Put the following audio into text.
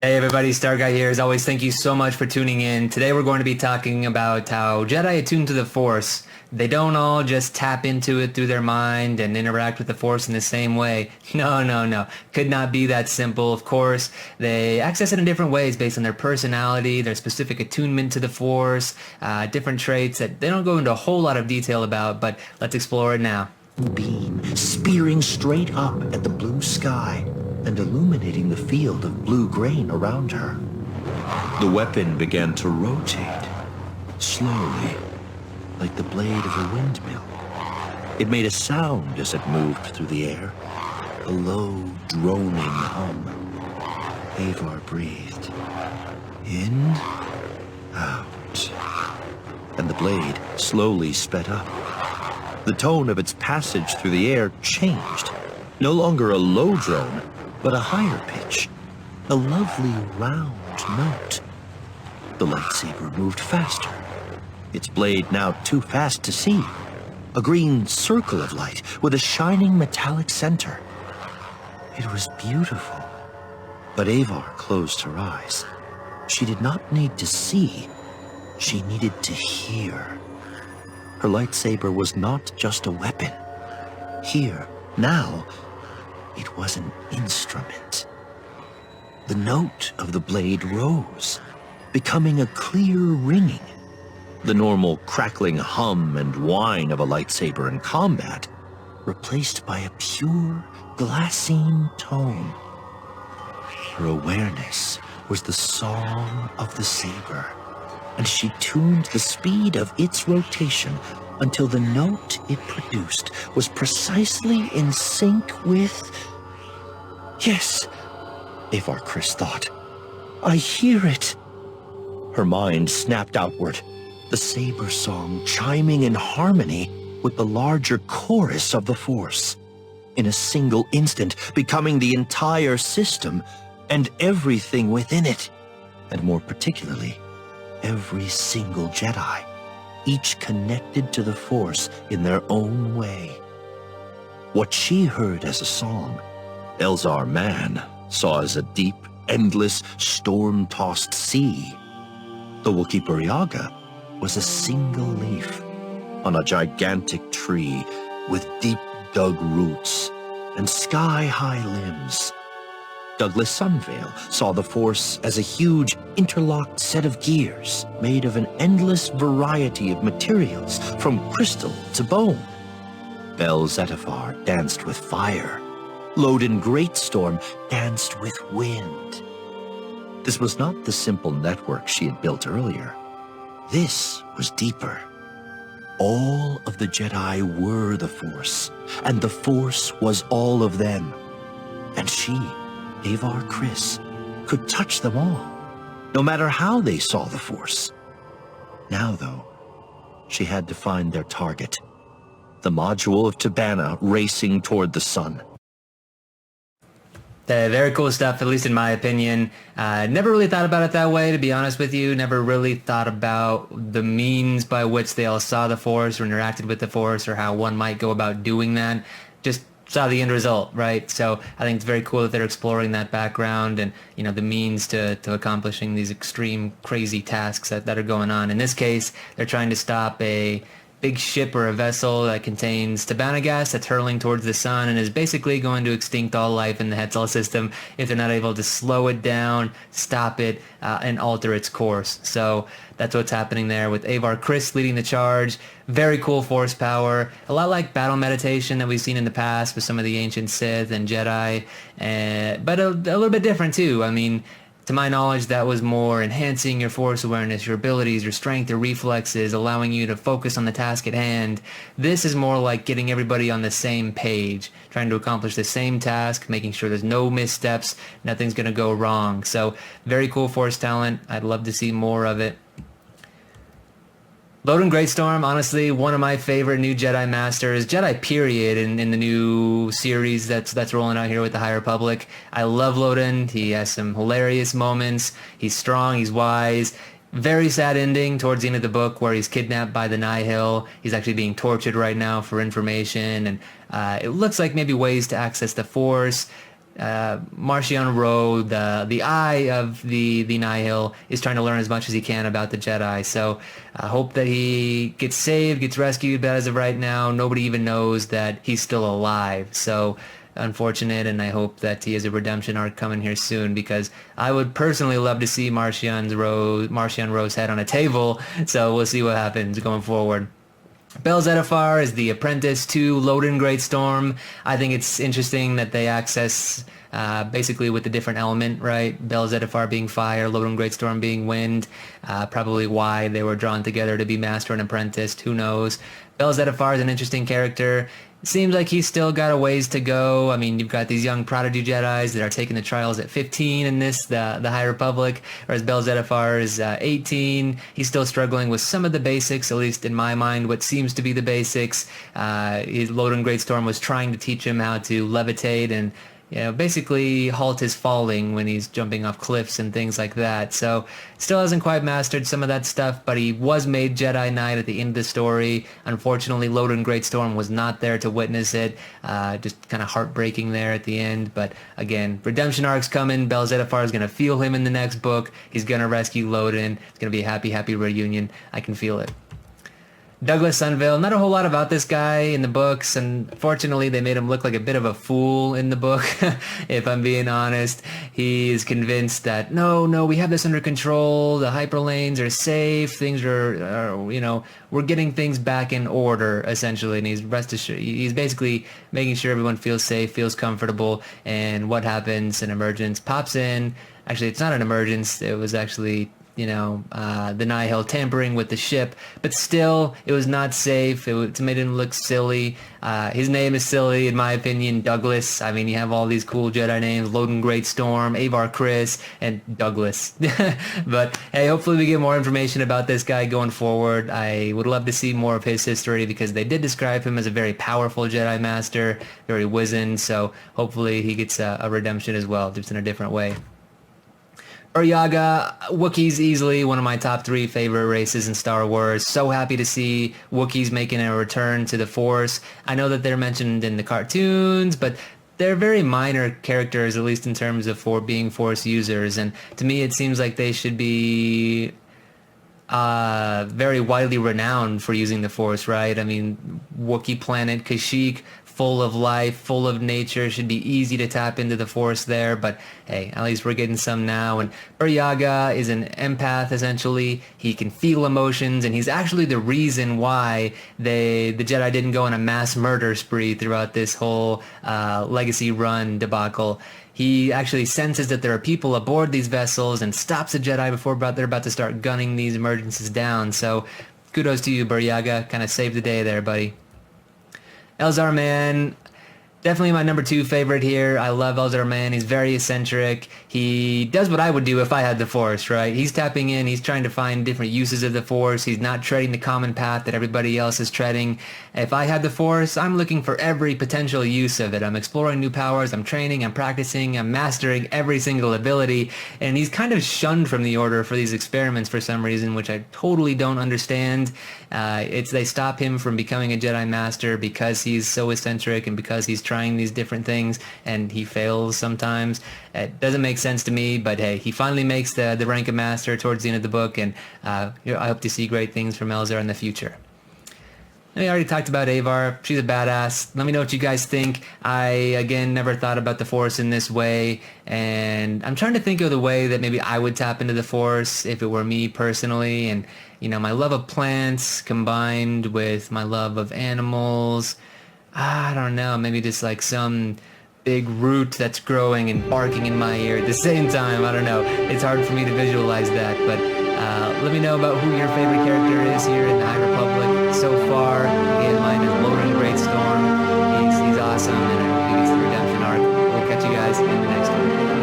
Hey everybody, Starguy here. As always, thank you so much for tuning in. Today we're going to be talking about how Jedi attune to the Force. They don't all just tap into it through their mind and interact with the Force in the same way. No, no, no. Could not be that simple. Of course, they access it in different ways based on their personality, their specific attunement to the Force, different traits that they don't go into a whole lot of detail about, but let's explore it now. Beam spearing straight up at the blue sky and illuminating the field of blue grain around her. The weapon began to rotate, slowly, like the blade of a windmill. It made a sound as it moved through the air, a low, droning hum. Avar breathed. In, out. And the blade slowly sped up. The tone of its passage through the air changed. No longer a low drone, but a higher pitch. A lovely round note. The lightsaber moved faster. Its blade now too fast to see. A green circle of light with a shining metallic center. It was beautiful. But Avar closed her eyes. She did not need to see. She needed to hear. Her lightsaber was not just a weapon. Here, now, it was an instrument. The note of the blade rose, becoming a clear ringing. The normal crackling hum and whine of a lightsaber in combat, replaced by a pure, glassine tone. Her awareness was the song of the saber, and she tuned the speed of its rotation until the note it produced was precisely in sync with... Yes, Avar Kriss thought. I hear it. Her mind snapped outward, the saber song chiming in harmony with the larger chorus of the Force. In a single instant, becoming the entire system and everything within it, and more particularly, every single Jedi, each connected to the Force in their own way. What she heard as a song, Elzar Mann saw as a deep, endless, storm-tossed sea. The Wookiee Buryaga was a single leaf on a gigantic tree with deep-dug roots and sky-high limbs. Douglas Sunvale saw the Force as a huge, interlocked set of gears made of an endless variety of materials, from crystal to bone. Bell Zettifar danced with fire. Loden Greatstorm danced with wind. This was not the simple network she had built earlier. This was deeper. All of the Jedi were the Force, and the Force was all of them. And she, Avar Kriss, could touch them all, no matter how they saw the Force. Now, though, she had to find their target, the module of Tabana racing toward the sun. Very cool stuff, at least in my opinion. Never really thought about it that way, to be honest with you. Never really thought about the means by which they all saw the Force or interacted with the Force, or how one might go about doing that. Just saw the end result, right? So I think it's very cool that they're exploring that background and, you know, the means to accomplishing these extreme, crazy tasks that are going on. In this case, they're trying to stop a big ship or a vessel that contains Tabana Gas that's hurtling towards the sun and is basically going to extinct all life in the Hetzal system if they're not able to slow it down, stop it, and alter its course. So that's what's happening there with Avar Kriss leading the charge. Very cool Force power. A lot like battle meditation that we've seen in the past with some of the ancient Sith and Jedi, but a little bit different too. I mean, to my knowledge, that was more enhancing your Force awareness, your abilities, your strength, your reflexes, allowing you to focus on the task at hand. This is more like getting everybody on the same page, trying to accomplish the same task, making sure there's no missteps, nothing's going to go wrong. So very cool Force talent. I'd love to see more of it. Loden Greatstorm, honestly, one of my favorite new Jedi Masters, Jedi period, in the new series that's rolling out here with the High Republic. I love Loden. He has some hilarious moments. He's strong. He's wise. Very sad ending towards the end of the book where he's kidnapped by the Nihil. He's actually being tortured right now for information, and it looks like maybe ways to access the Force. Marchion Ro, the eye of the Nihil, is trying to learn as much as he can about the Jedi. So I hope that he gets saved, gets rescued, but as of right now, nobody even knows that he's still alive. So unfortunate, and I hope that he has a redemption arc coming here soon, because I would personally love to see Marchion Ro's head on a table. So we'll see what happens going forward. Bell Zettifar is the apprentice to Loden Greatstorm. I think it's interesting that they access basically with a different element, right? Bell Zettifar being fire, Loden Greatstorm being wind. Probably why they were drawn together to be master and apprentice. Who knows? Bell Zettifar is an interesting character. Seems like he's still got a ways to go. I mean, you've got these young prodigy Jedis that are taking the trials at 15 in this, the High Republic, whereas Bell Zettifar is 18. He's still struggling with some of the basics, at least in my mind, what seems to be the basics. Loden Greatstorm was trying to teach him how to levitate and basically halt his falling when he's jumping off cliffs and things like that. So still hasn't quite mastered some of that stuff, but he was made Jedi Knight at the end of the story. Unfortunately, Loden Greatstorm was not there to witness it. Just kind of heartbreaking there at the end. But again, redemption arc's coming. Bell Zettifar is going to feel him in the next book. He's going to rescue Loden. It's going to be a happy, happy reunion. I can feel it. Douglas Sunville, not a whole lot about this guy in the books, and fortunately they made him look like a bit of a fool in the book, if I'm being honest. He is convinced that, no, we have this under control, the hyperlanes are safe, things are we're getting things back in order, essentially, and he's basically making sure everyone feels safe, feels comfortable, and what happens, an emergence pops in. Actually, it's not an emergence, it was actually the Nihil tampering with the ship, but still, it was not safe. It made him look silly. His name is silly, in my opinion, Douglas. I mean, you have all these cool Jedi names, Loden Greatstorm, Avar Kriss, and Douglas. But, hey, hopefully we get more information about this guy going forward. I would love to see more of his history, because they did describe him as a very powerful Jedi Master, very wizened, so hopefully he gets a redemption as well, just in a different way. Yaga, Wookiees easily one of my top 3 favorite races in Star Wars. So happy to see Wookiees making a return to the Force. I know that they're mentioned in the cartoons, but they're very minor characters, at least in terms of being Force users. And to me, it seems like they should be very widely renowned for using the Force, right? I mean, Wookiee planet Kashyyyk, full of life, full of nature, should be easy to tap into the Force there, but hey, at least we're getting some now. And Yaga is an empath, essentially. He can feel emotions, and he's actually the reason why the Jedi didn't go on a mass murder spree throughout this whole Legacy Run debacle. He actually senses that there are people aboard these vessels and stops the Jedi before they're about to start gunning these emergencies down. So kudos to you, Yaga. Kind of saved the day there, buddy. Elzar Mann, definitely my number 2 favorite here. I love Elzar Mann. He's very eccentric. He does what I would do if I had the Force, right? He's tapping in. He's trying to find different uses of the Force. He's not treading the common path that everybody else is treading. If I had the Force, I'm looking for every potential use of it. I'm exploring new powers. I'm training. I'm practicing. I'm mastering every single ability. And he's kind of shunned from the Order for these experiments for some reason, which I totally don't understand. They stop him from becoming a Jedi Master because he's so eccentric and because he's trying these different things and he fails sometimes. It doesn't make sense to me, but hey, he finally makes the rank of Master towards the end of the book, and I hope to see great things from Elzar in the future. And we already talked about Avar. She's a badass. Let me know what you guys think. I, again, never thought about the Force in this way, and I'm trying to think of the way that maybe I would tap into the Force if it were me personally, and my love of plants combined with my love of animals. I don't know, maybe just like some big root that's growing and barking in my ear at the same time. I don't know. It's hard for me to visualize that, but let me know about who your favorite character is here in the High Republic so far. Again, mine is Loden Greatstorm. He's awesome, and I hope he gets the redemption arc. We'll catch you guys in the next one.